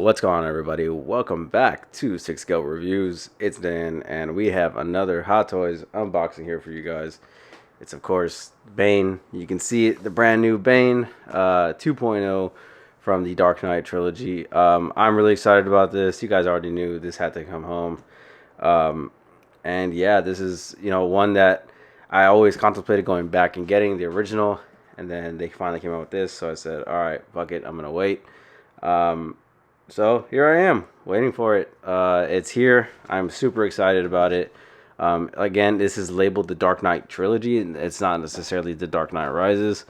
What's going on, everybody? Welcome back to Six Scale Reviews. It's Dan, and we have another Hot Toys unboxing here for you guys. It's, of course, Bane. You can see it, the brand new Bane 2.0 from the Dark Knight Trilogy. I'm really excited about this. You guys already knew this had to come home. And yeah, this is, one that I always contemplated going back and getting the original. And then they finally came out with this, so I said, all right, fuck it, I'm going to wait. So here I am, waiting for it. It's here. I'm super excited about it. Again, this is labeled the Dark Knight Trilogy. It's not necessarily the Dark Knight Rises,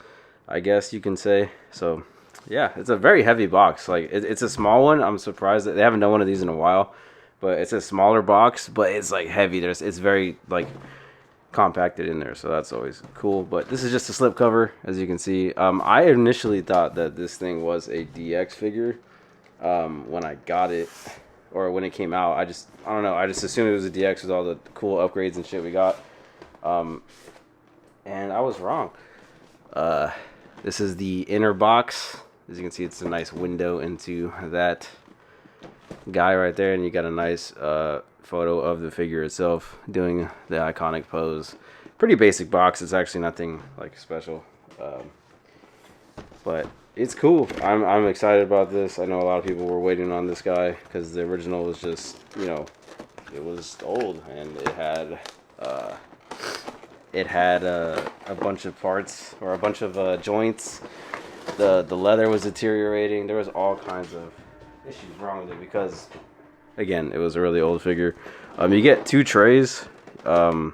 I guess you can say. So, yeah, it's a very heavy box. Like, it's a small one. I'm surprised that they haven't done one of these in a while. But it's a smaller box, but it's, like, heavy. It's very, like, compacted in there, so that's always cool. But this is just a slipcover, as you can see. I initially thought that this thing was a DX figure when I got it, or when it came out. I don't know, I just assumed it was a DX with all the cool upgrades and shit we got, and I was wrong. This is the inner box. As you can see, it's a nice window into that guy right there, and you got a nice photo of the figure itself doing the iconic pose. Pretty basic box. It's actually nothing like special, but it's cool. I'm excited about this. I know a lot of people were waiting on this guy because the original was just, it was old, and it had a bunch of parts, or a bunch of joints. The leather was deteriorating. There was all kinds of issues wrong with it because, again, it was a really old figure. You get two trays. Yeah,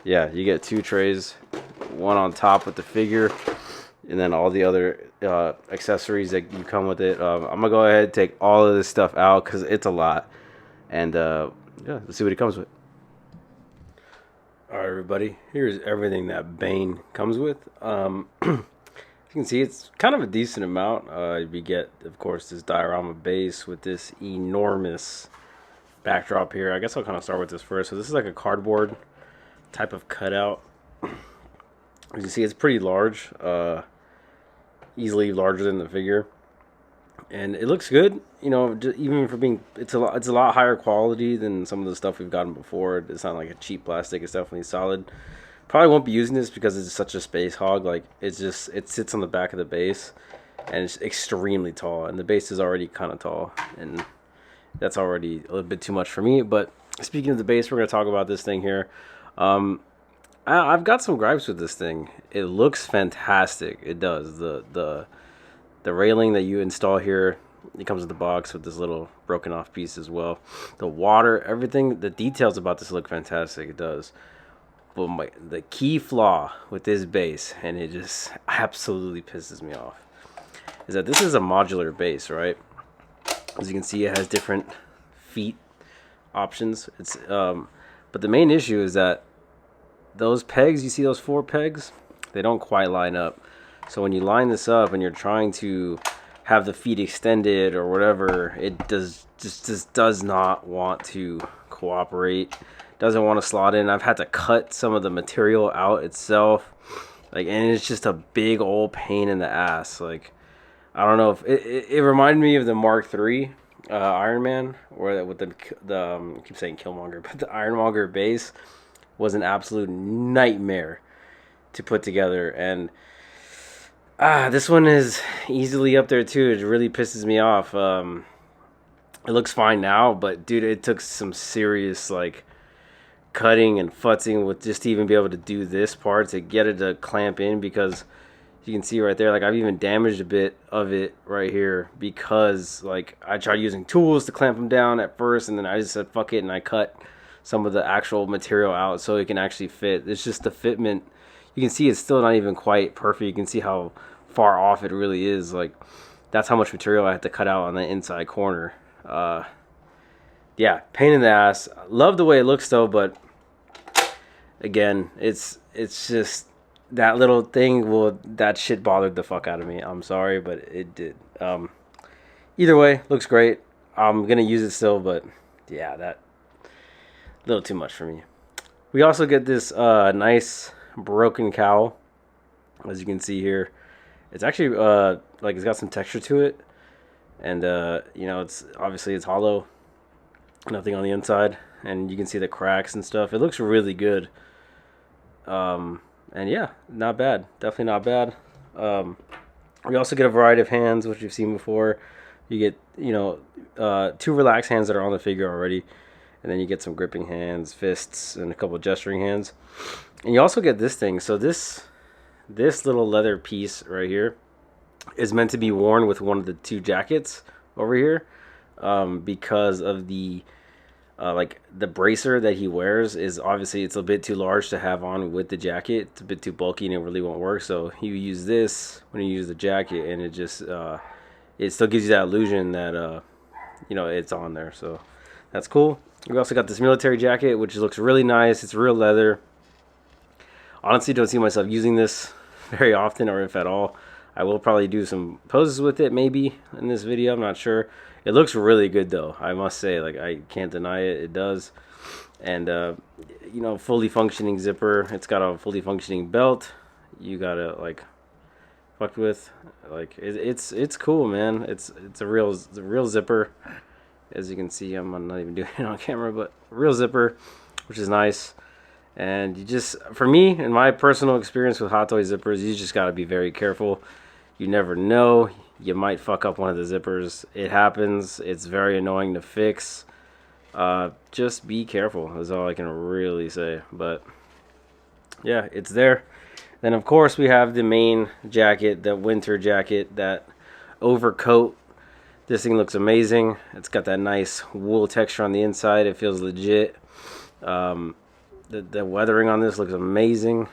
you get two trays, one on top with the figure, and then all the other accessories that you come with it. I'm gonna go ahead and take all of this stuff out because it's a lot, and yeah, let's see what it comes with. All right, everybody, here's everything that Bane comes with. You can see it's kind of a decent amount. We get, of course, this diorama base with this enormous backdrop here. I guess I'll kind of start with this first. So this is like a cardboard type of cutout. As you see, it's pretty large, easily larger than the figure, and it looks good. Even for being, it's a lot higher quality than some of the stuff we've gotten before. It's not like a cheap plastic. It's definitely solid. Probably won't be using this because it's such a space hog. Like, it sits on the back of the base, and it's extremely tall, and the base is already kind of tall, and that's already a little bit too much for me. But speaking of the base, we're going to talk about this thing here. I've got some gripes with this thing. It looks fantastic. It does. The railing that you install here, it comes with the box with this little broken off piece as well. The water, everything, the details about this look fantastic. It does. But the key flaw with this base, and it just absolutely pisses me off, is that this is a modular base, right? As you can see, it has different feet options. But the main issue is that those pegs, you see those 4 pegs, they don't quite line up. So when you line this up and you're trying to have the feet extended or whatever, it just does not want to cooperate. Doesn't want to slot in. I've had to cut some of the material out itself, and it's just a big old pain in the ass. Like, I don't know if it reminded me of the Mark III Iron Man, or with the I keep saying Killmonger, but the Ironmonger base was an absolute nightmare to put together, and this one is easily up there too. It really pisses me off. It looks fine now, but dude, it took some serious cutting and futzing with just to even be able to do this part to get it to clamp in, because you can see right there, I've even damaged a bit of it right here because I tried using tools to clamp them down at first, and then I just said fuck it, and I cut some of the actual material out so it can actually fit. It's just the fitment. You can see it's still not even quite perfect. You can see how far off it really is. That's how much material I had to cut out on the inside corner. Yeah, pain in the ass. Love the way it looks though, but again, it's just that little thing. That shit bothered the fuck out of me. I'm sorry, but it did. Either way, looks great. I'm gonna use it still, but yeah, that a little too much for me. We also get this nice broken cowl, as you can see here. It's actually it's got some texture to it. And you know, it's obviously it's hollow, nothing on the inside, and you can see the cracks and stuff. It looks really good. And yeah, not bad. Definitely not bad. We also get a variety of hands, which you've seen before. You get, you know, 2 relaxed hands that are on the figure already, and then you get some gripping hands, fists, and a couple of gesturing hands. And you also get this thing. So this little leather piece right here is meant to be worn with one of the 2 jackets over here, because of the like the bracer that he wears is obviously it's a bit too large to have on with the jacket. It's a bit too bulky and it really won't work. So you use this when you use the jacket, and it just it still gives you that illusion that you know, it's on there. So that's cool. We also got this military jacket, which looks really nice. It's real leather. Honestly, don't see myself using this very often, or if at all. I will probably do some poses with it maybe in this video. I'm not sure. It looks really good though, I must say. Like, I can't deny it. It does. And you know, fully functioning zipper. It's got a fully functioning belt. You gotta like fucked with. Like, it's cool, man. It's a real zipper. As you can see, I'm not even doing it on camera, but real zipper, which is nice. And you just, for me, in my personal experience with Hottoys zippers, you just gotta be very careful. You never know. You might fuck up one of the zippers. It happens. It's very annoying to fix. Just be careful is all I can really say. But yeah, it's there. Then of course we have the main jacket, the winter jacket, that overcoat. This thing looks amazing. It's got that nice wool texture on the inside. It feels legit. The weathering on this looks amazing.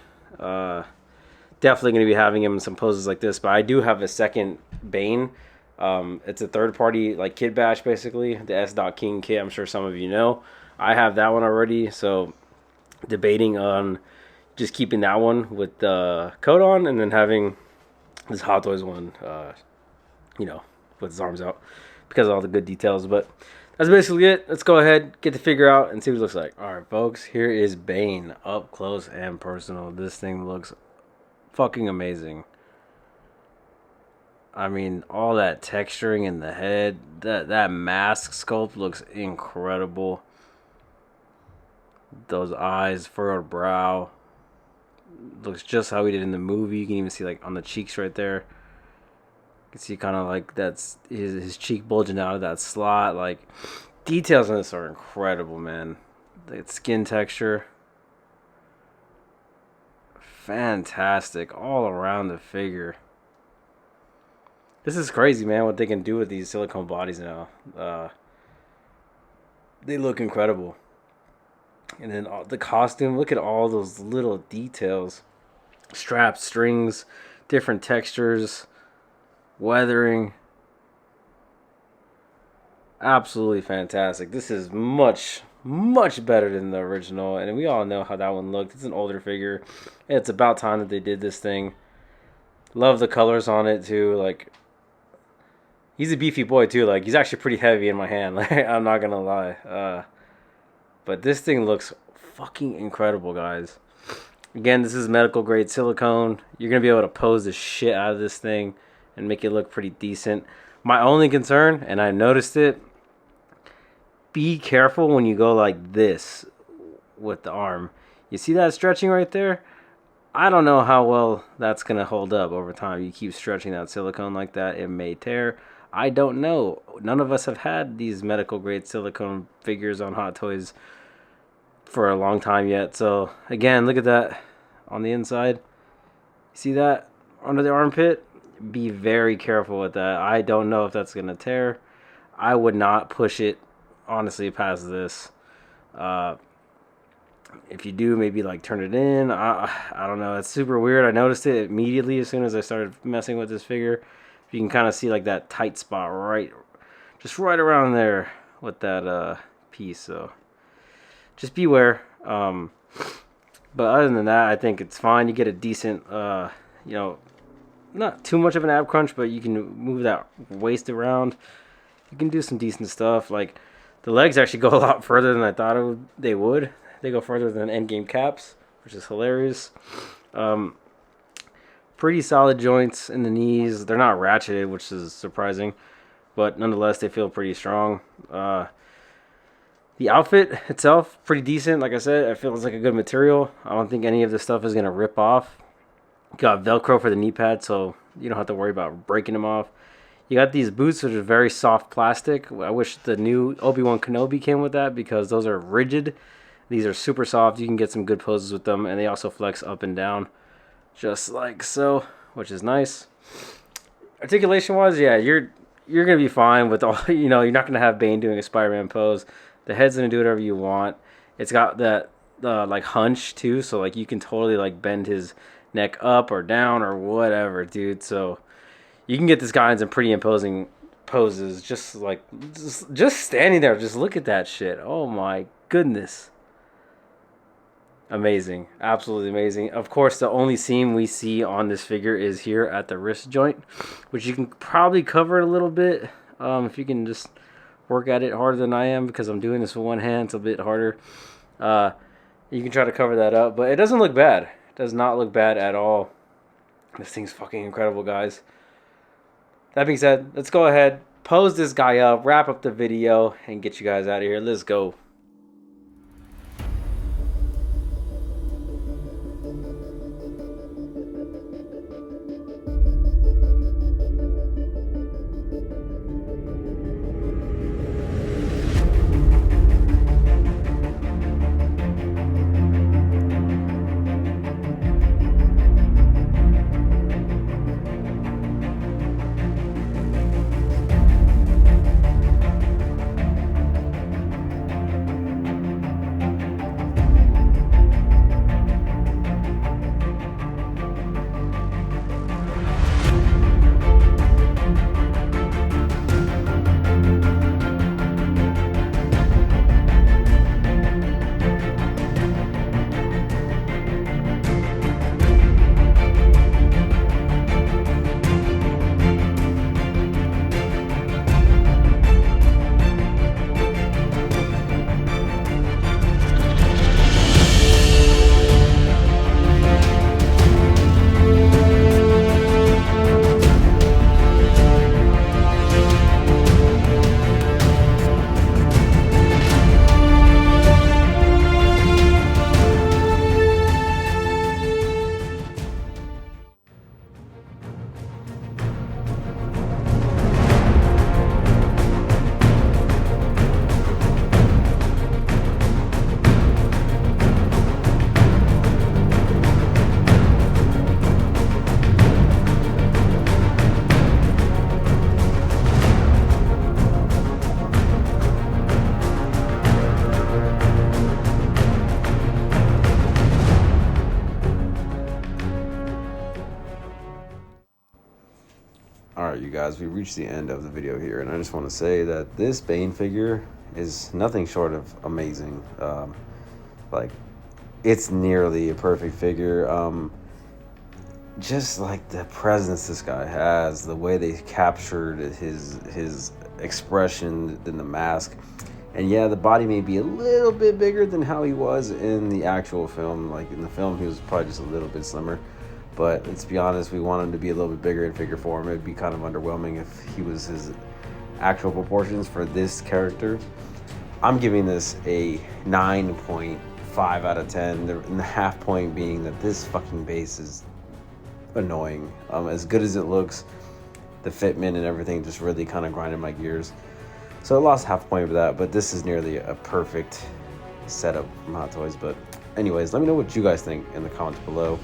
Definitely going to be having him in some poses like this. But I do have a second Bane. It's a third-party like kit bash, basically. The S.King kit, I'm sure some of you know. I have that one already, so debating on just keeping that one with the coat on, and then having this Hottoys one, you know, with his arms out, because of all the good details. But that's basically it. Let's go ahead, get the figure out, and see what it looks like. Alright, folks, here is Bane, up close and personal. This thing looks fucking amazing. I mean, all that texturing in the head, that mask sculpt looks incredible. Those eyes, furrowed brow, looks just how he did in the movie. You can even see like on the cheeks right there. You can see kind of like that's his cheek bulging out of that slot. Like, details on this are incredible, man. The skin texture, fantastic all around the figure. This is crazy, man, what they can do with these silicone bodies now. They look incredible. And then the costume, look at all those little details. Straps, strings, different textures, weathering. Absolutely fantastic. This is much better than the original, and we all know how that one looked. It's an older figure. It's about time that they did this thing. Love the colors on it too. Like, he's a beefy boy too. Like, he's actually pretty heavy in my hand. Like, I'm not gonna lie. But this thing looks fucking incredible, guys. Again, this is medical grade silicone. You're gonna be able to pose the shit out of this thing and make it look pretty decent. My only concern, and I noticed it, be careful when you go like this with the arm. You see that stretching right there? I don't know how well that's going to hold up over time. You keep stretching that silicone like that, it may tear. I don't know. None of us have had these medical grade silicone figures on Hottoys for a long time yet. So again, look at that on the inside. See that under the armpit? Be very careful with that. I don't know if that's going to tear. I would not push it honestly past this. If you do, maybe like turn it in. I don't know. It's super weird. I noticed it immediately as soon as I started messing with this figure. You can kind of see like that tight spot just right around there with that piece. So just beware. But other than that, I think it's fine. You get a decent, you know, not too much of an ab crunch, but you can move that waist around. You can do some decent stuff. Like, the legs actually go a lot further than I thought they would. They go further than endgame caps, which is hilarious. Pretty solid joints in the knees. They're not ratcheted, which is surprising. but nonetheless, they feel pretty strong. The outfit itself, pretty decent. Like I said, I feel it's like a good material. I don't think any of this stuff is going to rip off. Got Velcro for the knee pad, so you don't have to worry about breaking them off. You got these boots, which are very soft plastic. I wish the new Obi-Wan Kenobi came with that because those are rigid. These are super soft. You can get some good poses with them, and they also flex up and down, just like so, which is nice. Articulation-wise, yeah, you're gonna be fine with all. You're not gonna have Bane doing a Spider-Man pose. The head's gonna do whatever you want. It's got that like hunch too, so like you can totally like bend his neck up or down or whatever, dude. So you can get this guy in some pretty imposing poses. Just standing there, just look at that shit. Oh my goodness. Amazing. Absolutely amazing. Of course, the only seam we see on this figure is here at the wrist joint, which you can probably cover a little bit if you can just work at it harder than I am, because I'm doing this with one hand. It's a bit harder. You can try to cover that up, but it doesn't look bad. It does not look bad at all. This thing's fucking incredible, guys. That being said, let's go ahead, pose this guy up, wrap up the video, and get you guys out of here. Let's go. Alright, you guys, we reached the end of the video here, and I just want to say that this Bane figure is nothing short of amazing. Like, it's nearly a perfect figure. Just like the presence this guy has, the way they captured his expression in the mask. And yeah, the body may be a little bit bigger than how he was in the actual film. Like in the film, he was probably just a little bit slimmer. But let's be honest, we want him to be a little bit bigger in figure form. It'd be kind of underwhelming if he was his actual proportions for this character. I'm giving this a 9.5 out of 10. And the half point being that this fucking base is annoying. As good as it looks, the fitment and everything just really kind of grinded my gears. So I lost half a point for that, but this is nearly a perfect setup from Hottoys. But anyways, let me know what you guys think in the comments below.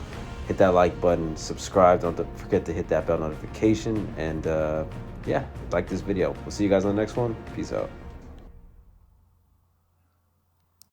Hit that like button, subscribe, don't forget to hit that bell notification, and yeah, like this video. We'll see you guys on the next one. Peace out.